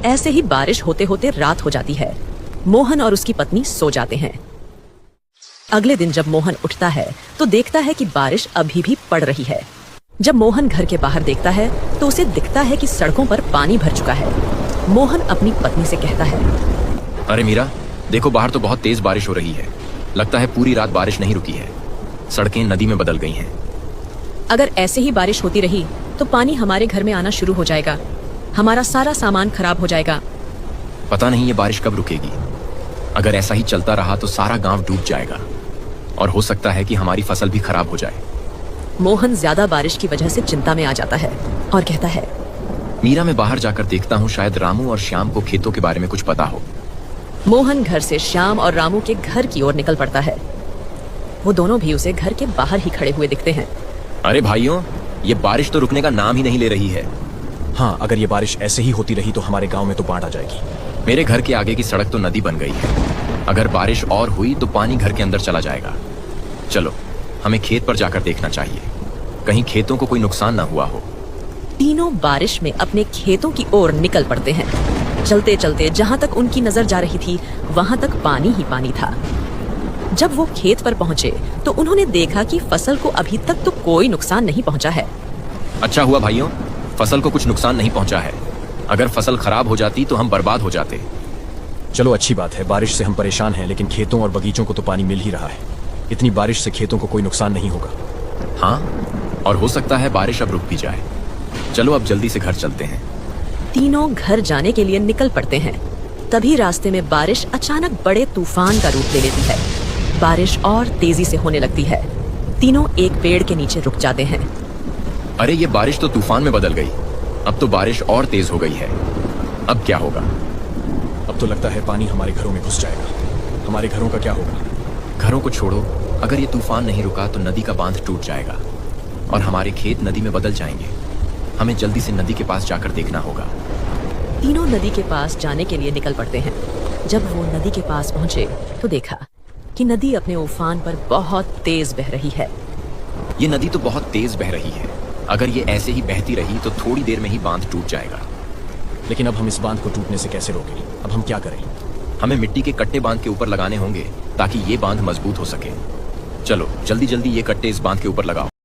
ऐसे ही बारिश होते होते रात हो जाती है। मोहन और उसकी पत्नी सो जाते हैं। अगले दिन जब मोहन उठता है तो देखता है कि बारिश अभी भी पड़ रही है। जब मोहन घर के बाहर देखता है तो उसे दिखता है कि सड़कों पर पानी भर चुका है। मोहन अपनी पत्नी से कहता है, अरे मीरा, देखो बाहर तो बहुत तेज बारिश हो रही है। लगता है पूरी रात बारिश नहीं रुकी है। सड़कें नदी में बदल गई हैं। अगर ऐसे ही बारिश होती रही तो पानी हमारे घर में आना शुरू हो जाएगा। हमारा सारा सामान खराब हो जाएगा। पता नहीं ये बारिश कब रुकेगी। अगर ऐसा ही चलता रहा तो सारा गांव डूब जाएगा और हो सकता है कि हमारी फसल भी खराब हो जाए। मोहन ज्यादा बारिश की वजह से चिंता में आ जाता है और कहता है, मीरा, मैं बाहर जाकर देखता हूँ, शायद रामू और श्याम को खेतों के बारे में कुछ पता हो। मोहन घर से श्याम और रामू के घर की ओर निकल पड़ता है। वो दोनों भी उसे घर के बाहर ही खड़े हुए दिखते हैं। अरे भाइयों, ये बारिश तो रुकने का नाम ही नहीं ले रही है। हाँ, अगर ये बारिश ऐसे ही होती रही तो हमारे गांव में तो बाढ़ आ जाएगी। मेरे घर के आगे की सड़क तो नदी बन गई है। अगर बारिश और हुई तो पानी घर के अंदर चला जाएगा। चलो, हमें खेत पर जाकर देखना चाहिए, कहीं खेतों को कोई नुकसान ना हुआ हो। तीनों बारिश में अपने खेतों की ओर निकल पड़ते हैं। चलते चलते जहां तक उनकी नजर जा रही थी वहां तक पानी ही पानी था। जब वो खेत पर पहुंचे तो उन्होंने देखा कि फसल को अभी तक तो कोई नुकसान नहीं पहुंचा है। अच्छा हुआ भाइयों, फसल को कुछ नुकसान नहीं पहुंचा है। अगर फसल खराब हो जाती तो हम बर्बाद हो जाते। चलो, अच्छी बात है। बारिश से हम परेशान हैं, लेकिन खेतों और बगीचों को तो पानी मिल ही रहा है। इतनी बारिश से खेतों को कोई नुकसान नहीं होगा। हाँ, और हो सकता है बारिश अब रुक भी जाए। चलो अब जल्दी से घर चलते हैं। तीनों घर जाने के लिए निकल पड़ते हैं। तभी रास्ते में बारिश अचानक बड़े तूफान का रूप ले लेती है। बारिश और तेजी से होने लगती है। तीनों एक पेड़ के नीचे रुक जाते हैं। अरे, ये बारिश तो तूफान में बदल गई। अब तो बारिश और तेज हो गई है। अब क्या होगा? अब तो लगता है पानी हमारे घरों में घुस जाएगा। हमारे घरों का क्या होगा? घरों को छोड़ो, अगर ये तूफान नहीं रुका तो नदी का बांध टूट जाएगा और हमारे खेत नदी में बदल जाएंगे। हमें जल्दी से नदी के पास जाकर देखना होगा। तीनों नदी के पास जाने के लिए निकल पड़ते हैं। जब वो नदी के पास पहुंचे तो देखा कि नदी अपने उफान पर बहुत तेज बह रही है। ये नदी तो बहुत तेज बह रही है। अगर ये ऐसे ही बहती रही तो थोड़ी देर में ही बांध टूट जाएगा। लेकिन अब हम इस बांध को टूटने से कैसे रोकें? अब हम क्या करें? हमें मिट्टी के कट्टे बांध के ऊपर लगाने होंगे ताकि ये बांध मजबूत हो सके। चलो जल्दी जल्दी ये कट्टे इस बांध के ऊपर लगाओ।